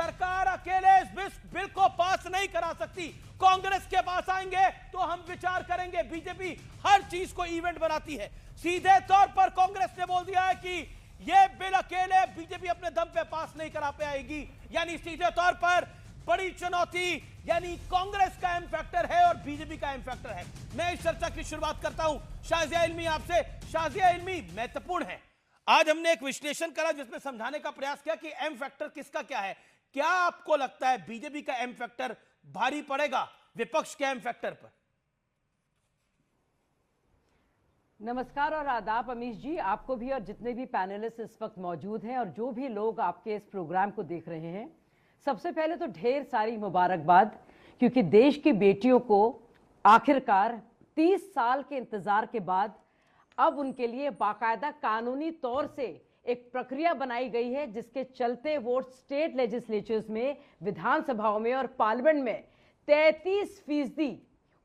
सरकार अकेले इस बिल को पास नहीं करा सकती, कांग्रेस के पास आएंगे तो हम विचार करेंगे। बीजेपी हर चीज को इवेंट बनाती है। सीधे तौर पर कांग्रेस ने बोल दिया है कि यह बिल अकेले बीजेपी अपने दम पे पास नहीं करा पाएगी, यानी सीधे तौर पर बड़ी चुनौती यानी कांग्रेस का एम फैक्टर है और बीजेपी का एम फैक्टर है। मैं इस चर्चा की शुरुआत करता हूं शाजिया इल्मी आपसे। शाजिया इल्मी, महत्वपूर्ण है, आज हमने एक विश्लेषण करा जिसमें समझाने का प्रयास किया कि एम फैक्टर किसका क्या है। क्या आपको लगता है बीजेपी का एम फैक्टर भारी पड़ेगा विपक्ष के एम फैक्टर पर? नमस्कार और आदाब अमीश जी, आपको भी और जितने भी पैनलिस्ट इस वक्त मौजूद हैं और जो भी लोग आपके इस प्रोग्राम को देख रहे हैं, सबसे पहले तो ढेर सारी मुबारकबाद, क्योंकि देश की बेटियों को आखिरकार 30 साल के इंतजार के बाद अब उनके लिए बाकायदा कानूनी तौर से एक प्रक्रिया बनाई गई है, जिसके चलते वो स्टेट लेजिस्लेचर्स में, विधानसभाओं में और पार्लियामेंट में 33%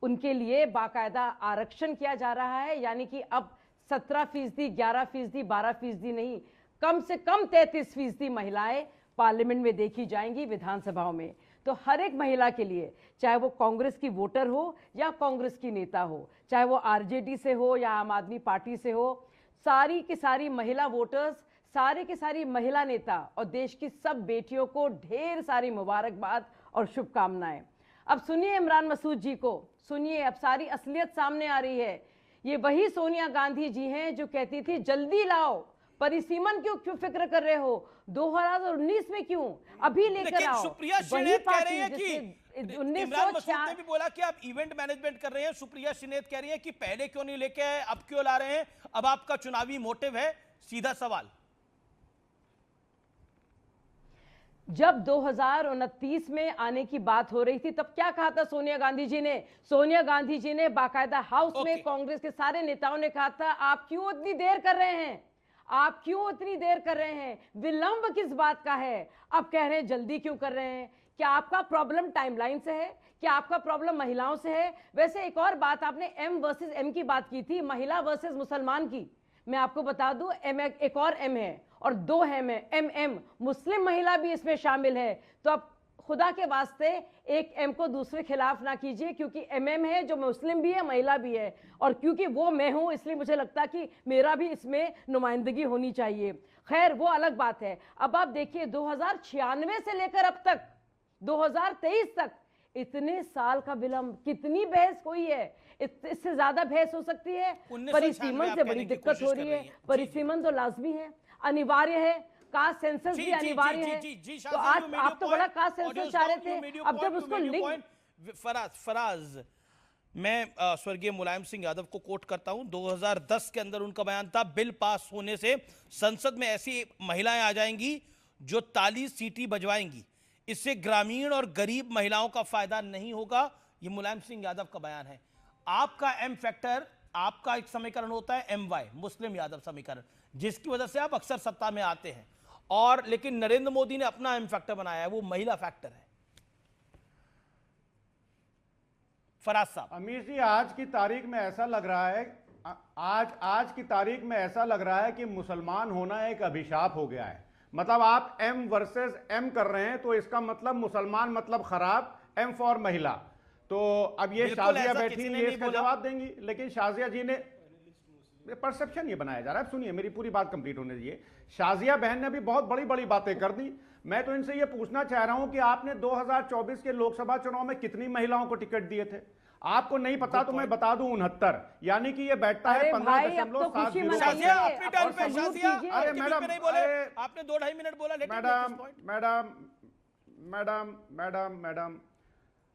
उनके लिए बाकायदा आरक्षण किया जा रहा है। यानी कि अब 17%, 11%, 12% नहीं, कम से कम 33% महिलाएं पार्लियामेंट में देखी जाएंगी, विधानसभाओं में। तो हर एक महिला के लिए, चाहे वो कांग्रेस की वोटर हो या कांग्रेस की नेता हो, चाहे वो आरजेडी से हो या आम आदमी पार्टी से हो, सारी की सारी महिला वोटर्स, सारे की सारी महिला नेता और देश की सब बेटियों को ढेर सारी मुबारकबाद और शुभकामनाएं। अब सुनिए इमरान मसूद जी को, सुनिए, अब सारी असलियत सामने आ रही है। ये वही सोनिया गांधी जी हैं जो कहती थी जल्दी लाओ, परिसीमन क्यों फिक्र कर रहे हो, 2019 में क्यों, अभी लेकर आओ। सुप्रिया शिनेत कह रही है कि इमरान मसूद ने भी बोला कि आप इवेंट मैनेजमेंट कर रहे हैं। सुप्रिया शिनेत कह रही है कि पहले क्यों नहीं लेके आए, अब क्यों ला रहे हैं, अब आपका चुनावी मोटिव है। सीधा सवाल, जब 2029 में आने की बात हो रही थी तब क्या कहा था सोनिया गांधी जी ने? सोनिया गांधी जी ने बाकायदा हाउस में कांग्रेस के सारे नेताओं ने कहा था आप क्यों इतनी देर कर रहे हैं, आप क्यों इतनी देर कर रहे हैं, विलंब किस बात का है, अब कह रहे हैं जल्दी क्यों कर रहे हैं। क्या आपका प्रॉब्लम टाइमलाइन से है, क्या आपका प्रॉब्लम महिलाओं से है? वैसे एक और बात, आपने एम वर्सेस एम की बात की थी, महिला वर्सेस मुसलमान की। मैं आपको बता दूं, एम एक और एम है और 2 एम है, एम मुस्लिम महिला भी इसमें शामिल है। तो अब खुदा के वास्ते एक एम को दूसरे खिलाफ ना कीजिए, क्योंकि एम है जो मुस्लिम भी है, महिला भी है, और क्योंकि वो मैं हूं इसलिए मुझे लगता है कि मेरा भी इसमें नुमाइंदगी होनी चाहिए। खैर वो अलग बात है। अब आप देखिए 2096 से लेकर अब तक 2023 तक इतने साल का विलंब, कितनी बहस हुई है, इससे ज्यादा बहस हो सकती है? परिसीमन से बड़ी दिक्कत हो रही है, परिसीमन तो लाजमी है, अनिवार्य है, कास्ट सेंसस भी अनिवार्य है। तो आज आप तो बड़ा कास्ट सेंसस चाह रहे थे, अब जब उसको लिंक फराज, मैं स्वर्गीय मुलायम सिंह यादव को कोट करता हूं, 2010 के अंदर उनका बयान था, बिल पास होने से संसद में ऐसी महिलाएं आ जाएंगी जो ताली सीटी बजवाएंगी, इससे ग्रामीण और गरीब महिलाओं का फायदा नहीं होगा। ये मुलायम सिंह यादव का बयान है। आपका एम फैक्टर, आपका एक समीकरण होता है MY, मुस्लिम यादव समीकरण, जिसकी वजह से आप अक्सर सत्ता में आते हैं, और लेकिन नरेंद्र मोदी ने अपना एम फैक्टर बनाया है, वो महिला फैक्टर है। फराज साहब। अमीर जी, आज की तारीख में ऐसा लग रहा है, आज की तारीख में ऐसा लग रहा है कि मुसलमान होना एक अभिशाप हो गया है। मतलब आप M वर्सेस M कर रहे हैं, तो इसका मतलब मुसलमान मतलब खराब, M फॉर महिला। तो अब ये शाजिया बैठी है, इसका जवाब देंगी, लेकिन शाजिया जी ने परसेप्शन ये बनाया जा रहा है। सुनिए, मेरी पूरी बात कंप्लीट होने दीजिए। शाजिया बहन ने भी बहुत बड़ी बड़ी बातें कर दी। मैं तो इनसे ये पूछना चाह रहा हूं कि आपने 2024 के लोकसभा चुनाव में कितनी महिलाओं को टिकट दिए थे? आपको नहीं पता तो मैं बता दूं 69, यानी कि ये बैठता है 15.7। अरे मैडम, आपने 2-2.5 मिनट बोला। मैडम,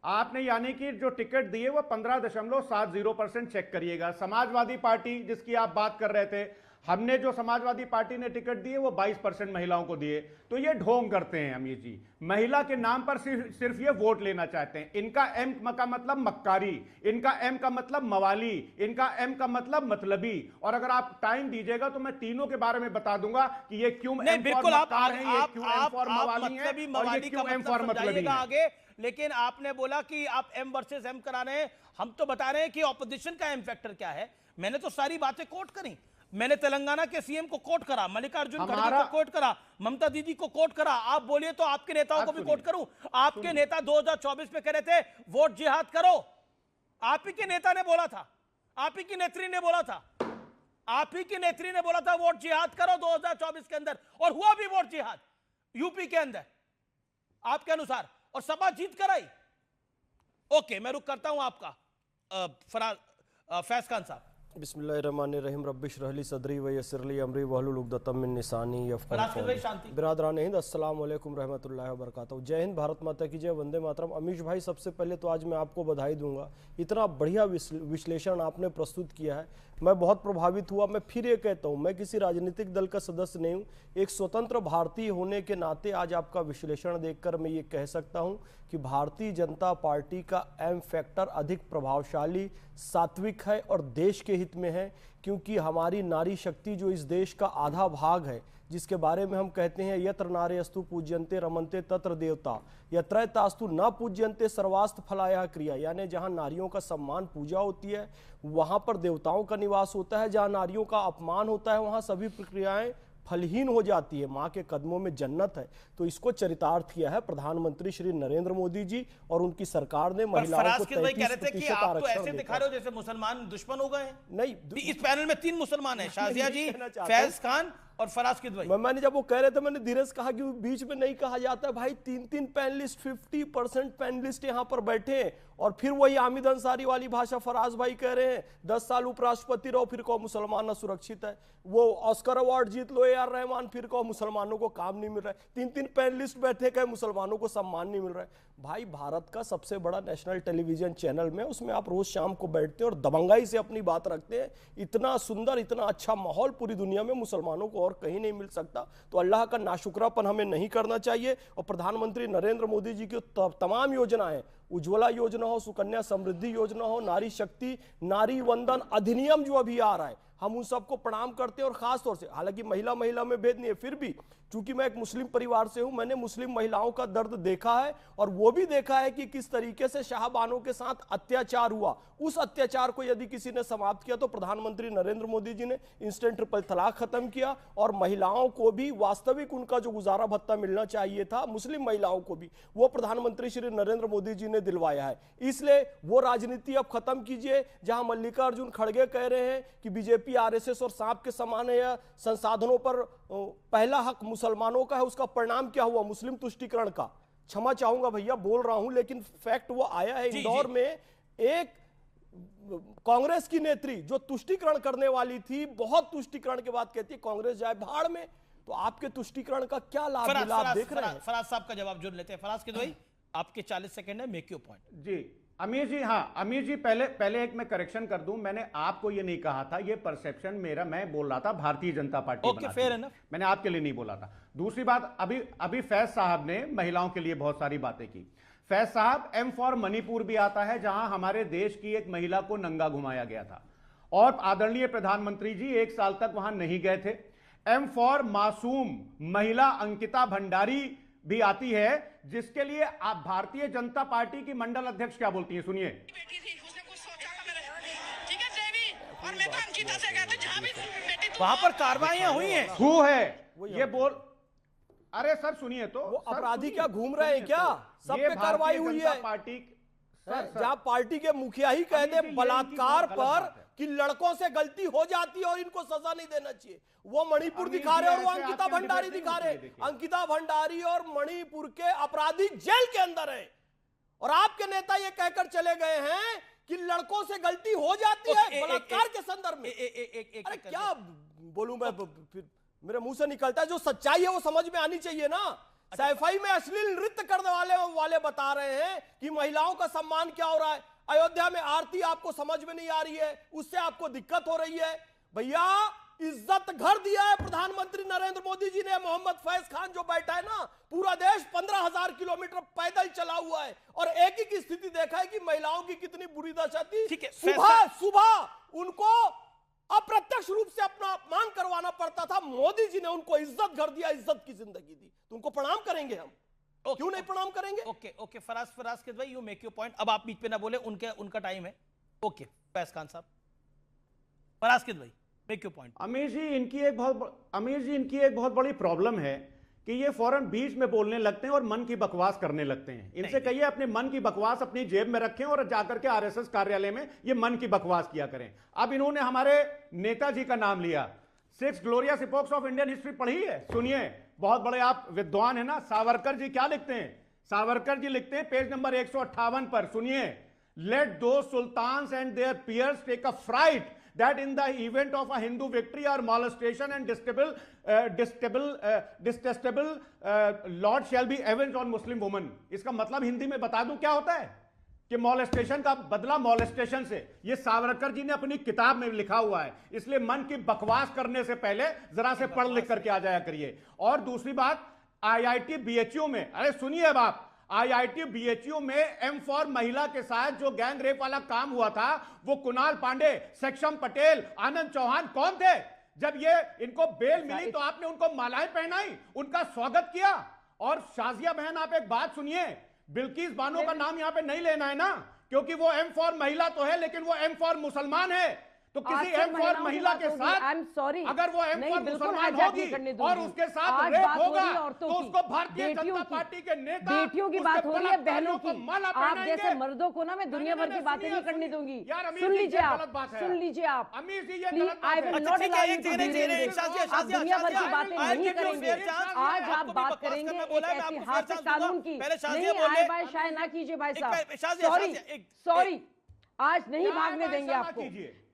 आपने यानी कि जो टिकट दिए वो 15.70% चेक करिएगा। समाजवादी पार्टी जिसकी आप बात कर रहे थे, हमने जो समाजवादी पार्टी ने टिकट दिए वो 22% महिलाओं को दिए। तो ये ढोंग करते हैं अमीर जी, महिला के नाम पर सिर्फ ये वोट लेना चाहते हैं। इनका एम का मतलब मक्कारी, इनका एम का मतलब मवाली, इनका एम का मतलब मतलबी। और अगर आप टाइम दीजिएगा तो मैं तीनों के बारे में बता दूंगा कि ये क्यों एम फॉर मक्कार है, ये क्यों एम फॉर मवाली है और ये क्यों एम फॉर मतलबी है। लेकिन आपने बोला कि आप M वर्सेस M करा रहे हैं, हम तो बता रहे हैं कि ऑपोजिशन का एम फैक्टर क्या है। मैंने तो सारी बातें कोट करी। मैंने तेलंगाना के सीएम को कोट करा, मल्लिकार्जुन खड़गे हमारा- को कोट करा, ममता दीदी को कोट करा। आप बोलिए तो आपके नेताओं को भी कोट करूं? आपके नेता 2024 में कह रहे थे वोट जिहाद करो, आप ही के नेता ने बोला था, आप ही की नेत्री ने बोला था, आप ही की नेत्री ने बोला था वोट जिहाद करो 2024 के अंदर, और हुआ भी वोट जिहाद यूपी के अंदर आपके अनुसार, और सभा जीत कर आई। ओके, मैं रुक करता हूं आपका फैज खान साहब। बिस्मिल्लाहिर्रहमानिर्रहीम रब्बिश रहली सदरी व यस्सिरली अमरी वहलुल उक़दतम मिन लिसानी यफ़क़हू क़ौली। शांति। बिरादरान हिंद, अस्सलाम वालेकुम रहमतुल्लाहि व बरकातहू। जय हिंद, भारत माता की जय, वंदे मातरम। अमीश भाई, सबसे पहले तो आज मैं आपको बधाई दूंगा, इतना बढ़िया विश्लेषण आपने प्रस्तुत किया है, मैं बहुत प्रभावित हुआ। मैं फिर ये कहता हूँ, मैं किसी राजनीतिक दल का सदस्य नहीं हूँ, एक स्वतंत्र भारतीय होने के नाते आज आपका विश्लेषण देखकर मैं ये कह सकता हूँ कि भारतीय जनता पार्टी का एम फैक्टर अधिक प्रभावशाली, सात्विक है और देश के हित में है, क्योंकि हमारी नारी शक्ति जो इस देश का आधा भाग है, जिसके बारे में हम कहते हैं यत्र नार्यस्तु पूज्यन्ते रमन्ते तत्र देवता, यत्रैतास्तु न पूज्यन्ते सर्वास्त्र फलाया क्रिया, यानी जहां नारियों का सम्मान पूजा होती है वहां पर देवताओं का निवास होता है, जहां नारियों का अपमान होता है वहां सभी प्रक्रियाएं फलहीन हो जाती है, माँ के कदमों में जन्नत है। तो इसको चरितार्थ किया है प्रधानमंत्री श्री नरेंद्र मोदी जी और उनकी सरकार ने महिलाओं को 33% आरक्षण दिखा रहे हो जैसे मुसलमान दुश्मन हो गए हैं। नहीं, इस पैनल में 3 मुसलमान हैं, शाजिया जी, फैज खान और फराज किदवई। मैंने जब वो कह रहे थे मैंने धीरज कहा कि बीच में नहीं कहा जाता भाई, 3 पैनलिस्ट 50% पैनलिस्ट यहाँ पर बैठे हैं, और फिर वही आमिद अंसारी वाली भाषा फराज भाई कह रहे हैं 10 साल उपराष्ट्रपति रहो फिर कहो मुसलमान ना सुरक्षित है, वो ऑस्कर अवार्ड जीत लो AR रहमान फिर कहो मुसलमानों को काम नहीं मिल रहा है, 3 पैनलिस्ट बैठे कहे मुसलमानों को सम्मान नहीं मिल रहा है। भाई, भारत का सबसे बड़ा नेशनल टेलीविजन चैनल में उसमें आप रोज शाम को बैठते हैं और दबंगाई से अपनी बात रखते हैं, इतना सुंदर इतना अच्छा माहौल पूरी दुनिया में मुसलमानों को और कहीं नहीं मिल सकता। तो अल्लाह का नाशुक्रापन हमें नहीं करना चाहिए, और प्रधानमंत्री नरेंद्र मोदी जी की तमाम योजनाएं, उज्ज्वला योजना हो, सुकन्या समृद्धि योजना हो, नारी शक्ति, नारी वंदन अधिनियम जो अभी आ रहा है, हम उन सबको प्रणाम करते हैं। और खास तौर से, हालांकि महिला में भेद नहीं है, फिर भी चूंकि मैं एक मुस्लिम परिवार से हूं, मैंने मुस्लिम महिलाओं का दर्द देखा है, और वो भी देखा है कि किस तरीके से शाहबानों के साथ अत्याचार हुआ। उस अत्याचार को यदि किसी ने समाप्त किया तो प्रधानमंत्री नरेंद्र मोदी जी ने इंस्टेंट ट्रिपल तलाक खत्म किया, और महिलाओं को भी वास्तविक उनका जो गुजारा भत्ता मिलना चाहिए था, मुस्लिम महिलाओं को भी, वो प्रधानमंत्री श्री नरेंद्र मोदी जी ने दिलवाया है। इसलिए वो राजनीति अब खत्म कीजिए जहां मल्लिकार्जुन खड़गे कह रहे हैं कि बीजेपी RSS और सांप के समान है, या संसाधनों पर पहला हक मुसलमानों का है, उसका परिणाम क्या हुआ? मुस्लिम तुष्टीकरण का। क्षमा चाहूंगा भैया बोल रहा हूं, लेकिन फैक्ट वो आया है। इंदौर में एक कांग्रेस की नेत्री जो तुष्टीकरण करने वाली थी, बहुत तुष्टीकरण के बाद कहती है कांग्रेस जाए भाड़ में। तो आपके तुष्टीकरण का क्या लाभ मिला आप देख रहे हैं? फराज साहब का जवाब जो लेते हैं। फराज किदवई, आपके 40 सेकंड है, मेक योर पॉइंट। जी अमीर जी, हाँ अमीर जी, पहले एक मैं करेक्शन कर दूं, मैंने आपको ये नहीं कहा था, ये परसेप्शन मेरा, मैं बोल रहा था Bharatiya Janata party. Okay, fair enough. मैंने आपके लिए नहीं बोला था। दूसरी बात, अभी फैज साहब ने महिलाओं के लिए बहुत सारी बातें की। फैज साहब, M फॉर मणिपुर भी आता है, जहां हमारे देश की एक महिला को नंगा घुमाया गया था, और आदरणीय प्रधानमंत्री जी 1 साल तक वहां नहीं गए थे। M फॉर मासूम महिला अंकिता भंडारी भी आती है, जिसके लिए आप भारतीय जनता पार्टी की मंडल अध्यक्ष क्या बोलती हैं, सुनिए। बेटी थी, उसने कुछ सोचा था मेरे, ठीक है देवी, और मैं तो अंकिता से कहते जहां भी बेटी तू वहां पर कार्रवाइयां हुई हैं। हु है ये बोल, अरे सर सुनिए तो, वो अपराधी क्या घूम रहे हैं क्या? सब पे कार्रवाई हुई है। पार्टी जहां पार्टी के मुखिया ही कहते हैं बलात्कार पर कि लड़कों से गलती हो जाती है और इनको सजा नहीं देना चाहिए, वो मणिपुर दिखा रहे और वो अंकिता भंडारी दिखा रहे। अंकिता भंडारी और मणिपुर के अपराधी जेल के अंदर है, और आपके नेता ये कहकर चले गए हैं कि लड़कों से गलती हो जाती है बलात्कार के संदर्भ में। अरे क्या बोलूं मैं, फिर मेरे मुंह से निकलता है, जो सच्चाई है वो समझ में आनी चाहिए ना। सैफई में अश्लील नृत्य करने वाले बता रहे हैं कि महिलाओं का सम्मान क्या हो रहा है। अयोध्या में आरती आपको समझ में नहीं आ रही है, उससे आपको दिक्कत हो रही है। भैया, इज्जत घर दिया है प्रधानमंत्री नरेंद्र मोदी जी ने। मोहम्मद फैज खान जो बैठा है ना, पूरा देश 15,000 किलोमीटर पैदल चला हुआ है, और एक ही की स्थिति देखा है कि महिलाओं की कितनी बुरी दशा थी। सुबह उनको अप्रत्यक्ष रूप से अपना अपमान करवाना पड़ता था, मोदी जी ने उनको इज्जत घर दिया, इज्जत की जिंदगी दी। तो उनको प्रणाम करेंगे हम, क्यों नहीं प्रणाम करेंगे? Okay Faraz Kidwai, you make your point. अब आप बीच पे ना बोले, उनका टाइम है। ओके, फैज खान साहब। Faraz Kidwai, make your point. Amir ji इनकी एक बहुत बड़ी प्रॉब्लम है कि ये फौरन बीच में बोलने लगते हैं और मन की बकवास करने लगते हैं। इनसे कहिए अपने मन की बकवास अपनी जेब में रखें और जाकर के आरएसएस कार्यालय में ये मन की बकवास किया करें। अब इन्होंने हमारे नेताजी का नाम लिया। 6 ग्लोरियस इपोक्स ऑफ इंडियन हिस्ट्री पढ़ी है? सुनिए, बहुत बड़े आप विद्वान है ना। सावरकर जी क्या लिखते हैं? सावरकर जी लिखते हैं पेज नंबर 158 पर, सुनिए, let do sultans and their peers take a fright that in the event of a Hindu victory or molestation and detestable lot shall be avenged on Muslim woman। इसका मतलब हिंदी में बता दूं क्या होता है कि मॉलेस्टेशन का बदला मॉलेस्टेशन से। ये सावरकर जी ने अपनी किताब में लिखा हुआ है, इसलिए मन की बकवास करने से पहले जरा से पढ़ लिख करके आ जाया करिए। और दूसरी बात, IIT BHU में, अरे सुनिए अब आप, IIT BHU में M4 महिला के साथ जो गैंग रेप वाला काम हुआ था, वो कुणाल पांडे, सक्षम पटेल, आनंद चौहान कौन थे? जब ये इनको बेल मिली तो आपने उनको मालाएं पहनाई, उनका स्वागत किया। और शाजिया बहन, आप एक बात सुनिए, बिल्किस बानो का नाम यहां पे नहीं लेना है ना, क्योंकि वो M4 महिला तो है लेकिन वो M4 मुसलमान है। तो किसी M4 महिला के साथ अगर वो M4 मुसलमान होगी और उसके साथ रेप होगा तो उसको भारतीय जनता पार्टी के नेता, बेटियों की बात हो रही है, बहनों की। आप जैसे मर्दों को ना मैं दुनिया भर की बातें नहीं करने दूंगी। सुन लीजिए आप, सुन लीजिए आप। I will not allow you to आप दुनिया भर की बातें नहीं करेंगे। आज आप बात करेंगे एक ऐतिहासिक कानून की। नहीं आए बाय शायद ना कीजिए भाई साहब, सॉरी, आज नहीं भागने देंगे आपको।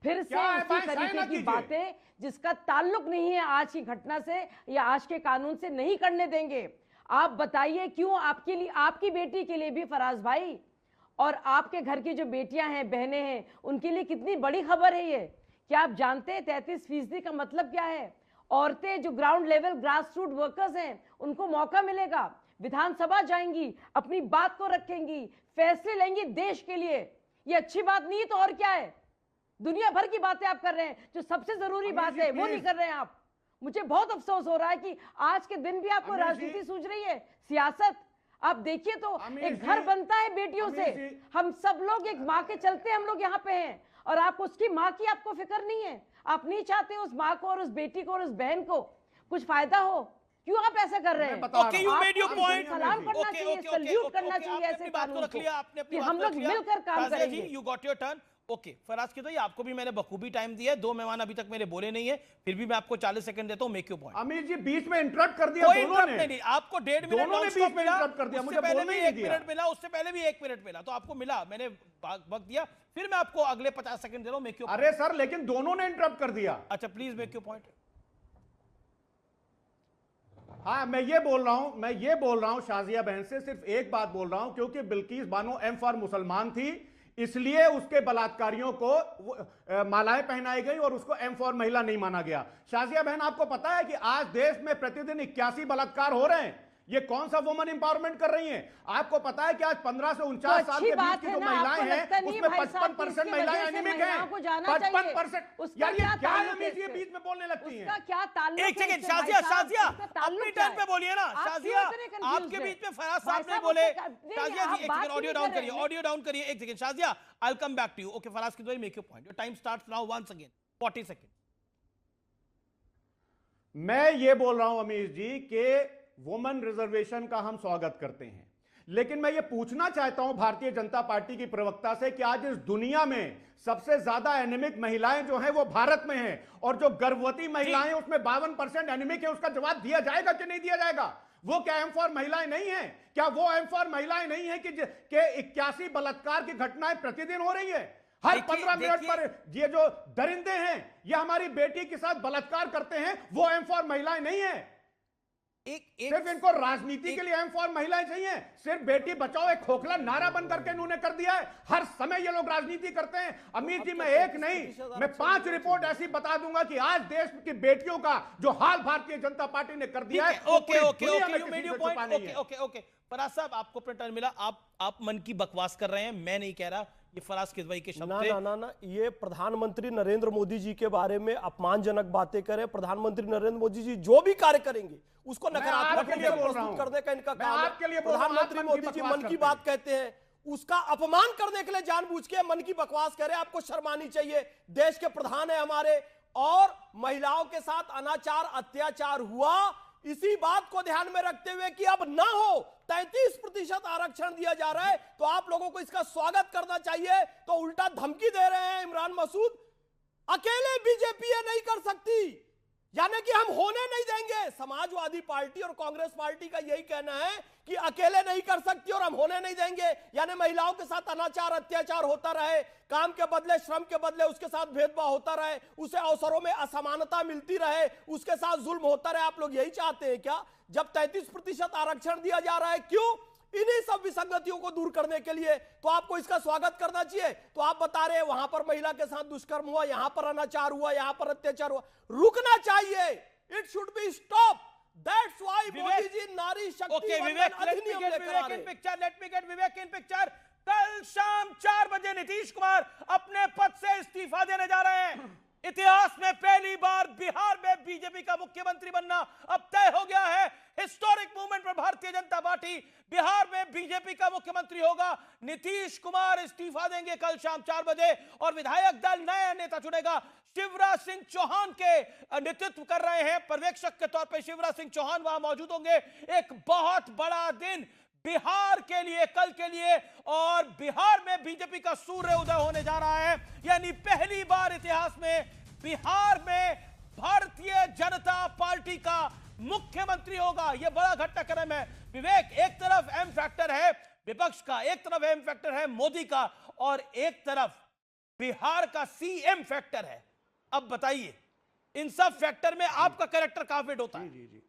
फिर से उसी तरीके की बातें जिसका ताल्लुक नहीं है आज की घटना से या आज के कानून से नहीं करने देंगे। आप बताइए क्यों आपके लिए, आपकी बेटी के लिए भी फराज भाई, और आपके घर की जो बेटियां हैं, बहनें हैं, उनके लिए कितनी बड़ी खबर है ये। क्या आप जानते हैं 33% का मतलब क्या है? औरतें जो ground level grass root workers हैं, उनको मौका मिलेगा, विधानसभा जाएंगी, अपनी बात को रखेंगी, फैसले लेंगी देश के लिए। ये अच्छी बात नहीं तो और क्या है? दुनिया भर की बातें आप कर रहे हैं, जो सबसे जरूरी बात है वो नहीं कर रहे हैं आप। मुझे बहुत अफसोस हो रहा है कि आज के दिन भी आपको राजनीति सूझ रही है, सियासत। आप देखिए तो एक घर बनता है बेटियों से, हम सब लोग एक माँ के चलते हम लोग यहाँ पे हैं, और आप उसकी माँ की आपको फिक्र नहीं है। आप नहीं चाहते उस माँ को और उस बेटी को और उस बहन को कुछ फायदा हो। क्यों आप ऐसा कर रहे हैं? Okay, you made your point. सलाम करना चाहिए, सल्यूट करना चाहिए ऐसे कानून को कि हम लोग मिलकर काम करेंगे। You got your turn. Okay, Faraz की तो आपको भी मैंने बखूबी टाइम दिया है। 2 मेहमान अभी तक मेरे बोले नहीं है, फिर भी मैं आपको 40 सेकंड देता हूं। Make your point. अमीर जी बीच में इंटरप्ट कर दिया, कोई इंटरप्ट नहीं, आपको 1.5 मिनट बीच में इंटरप्ट कर दिया, मुझे बोलने नहीं दिया। 1 मिनट मिला, उससे पहले भी 1 मिनट मिला, तो आपको मिला, मैंने वक्त दिया, फिर मैं आपको अगले 50 सेकंड दे रहा हूं। Make your. अरे सर, लेकिन दोनों ने इंटरप्ट कर दिया। अच्छा, प्लीज मेक योर पॉइंट। हाँ, मैं ये बोल रहा हूं शाजिया बहन से सिर्फ एक बात बोल रहा हूं, क्योंकि बिल्किस बानो M4 मुसलमान थी, इसलिए उसके बलात्कारियों को मालाएं पहनाई गई और उसको M4 महिला नहीं माना गया। शाजिया बहन, आपको पता है कि आज देश में प्रतिदिन 81 बलात्कार हो रहे हैं। ये कौन सा वुमन एम्पावरमेंट कर रही हैं? आपको पता है कि आज 15 से 49 साल के बीच की जो महिलाएं हैं उसमें 55% महिलाएं एनीमिक हैं। 55%। यार ये क्या अमीर ये बीच में बोलने लगती हैं? क्या ताल्लुक? एक सेकंड, शाजिया अपनी टर्न पे बोलिए ना। शाजिया, आपके बीच में फराज साहब ने बोले। शाजिया जी, एक सेकंड, ऑडियो डाउन करिए, एक second. Shazia, I will come back to you. Okay, Faraz की तो make your point. Your time starts now once again, 40 second. मैं ये बोल रहा हूं अमीर जी कि वुमेन रिजर्वेशन का हम स्वागत करते हैं, लेकिन मैं ये पूछना चाहता हूं भारतीय जनता पार्टी की प्रवक्ता से कि आज इस दुनिया में सबसे ज्यादा एनीमिक महिलाएं जो हैं वो भारत में हैं, और जो गर्भवती महिलाएं उसमें 52% एनीमिक है। उसका जवाब दिया जाएगा कि नहीं दिया जाएगा? वो क्या M4 महिलाएं नहीं हैं? क्या वो M4 महिलाएं नहीं है कि 81 बलात्कार की घटनाएं प्रतिदिन हो रही है? हर 15 मिनट पर ये जो दरिंदे हैं ये हमारी बेटी के साथ बलात्कार करते हैं, वो M4 महिलाएं नहीं है। सिर्फ इनको राजनीति के लिए M4 महिलाएं चाहिए। सिर्फ बेटी बचाओ एक खोखला नारा बन करके इन्होंने कर दिया है। हर समय ये लोग राजनीति करते हैं। अमीर जी, मैं एक नहीं, मैं 5 रिपोर्ट ऐसी बता दूंगा कि आज देश की बेटियों का जो हाल भारतीय जनता पार्टी ने कर दिया है। ओके, फराज साहब, आपको अपना टर्न मिला। आप मन की बकवास कर रहे हैं, मैं नहीं कह रहा। ये फराज किदवई के शब्द थे। ना, ये प्रधानमंत्री नरेंद्र मोदी जी के बारे में अपमानजनक बातें करें। प्रधानमंत्री नरेंद्र मोदी जी जो भी कार्य करेंगे उसको नकारात्मक प्रस्तुत करने का इनका काम है। प्रधानमंत्री मोदी जी मन की बात कहते हैं, उसका अपमान करने के लिए जानबूझ के मन की बकवास करे। आपको शर्मानी चाहिए। देश के प्रधान है हमारे, और महिलाओं के साथ अनाचार अत्याचार हुआ। इसी बात को ध्यान में रखते हुए कि अब ना हो 33% आरक्षण दिया जा रहा है, तो आप लोगों को इसका स्वागत करना चाहिए। तो उल्टा धमकी दे रहे हैं इमरान मसूद, अकेले बीजेपी ये नहीं कर सकती, यानी कि हम होने नहीं देंगे। समाजवादी पार्टी और कांग्रेस पार्टी का यही कहना है कि अकेले नहीं कर सकती और हम होने नहीं देंगे, यानी महिलाओं के साथ अनाचार अत्याचार होता रहे, काम के बदले श्रम के बदले उसके साथ भेदभाव होता रहे, उसे अवसरों में असमानता मिलती रहे, उसके साथ जुल्म होता रहे। आप लोग यही चाहते हैं क्या? जब 33% आरक्षण दिया जा रहा है, क्यों? इन्हीं सब विसंगतियों को दूर करने के लिए। तो आपको इसका स्वागत करना चाहिए। तो आप बता रहे हैं वहां पर महिला के साथ दुष्कर्म हुआ, यहां पर अनाचार हुआ, यहां पर अत्याचार हुआ, रुकना चाहिए। It should be stop. That's why Modi ji नारी शक्ति अधिनियम लेकर आ रहे हैं। Let me get Vivek in picture. कल शाम 4 बजे नीतीश कुमार अपने पद से इस्तीफा देने जा रहे हैं। इतिहास में पहली बार बिहार में बीजेपी का मुख्यमंत्री बनना अब तय हो गया है। हिस्टोरिक मूवमेंट पर भारतीय जनता पार्टी बिहार में बीजेपी का मुख्यमंत्री होगा। नीतीश कुमार इस्तीफा देंगे कल शाम 4 बजे और विधायक दल नया नेता चुनेगा। शिवराज सिंह चौहान के नेतृत्व कर रहे हैं, पर्यवेक्षक के तौर पर शिवराज सिंह चौहान वहां मौजूद होंगे। एक बहुत बड़ा दिन बिहार के लिए, कल के लिए, और बिहार में बीजेपी का सूर्य उदय होने जा रहा है। यानी पहली बार इतिहास में बिहार में भारतीय जनता पार्टी का मुख्यमंत्री होगा। यह बड़ा घटनाक्रम है। विवेक, एक तरफ एम फैक्टर है विपक्ष का, एक तरफ एम फैक्टर है मोदी का, और एक तरफ बिहार का सीएम फैक्टर है। अब बताइए, इन सब फैक्टर में आपका कैरेक्टर कहां फिट होता है? जी जी जी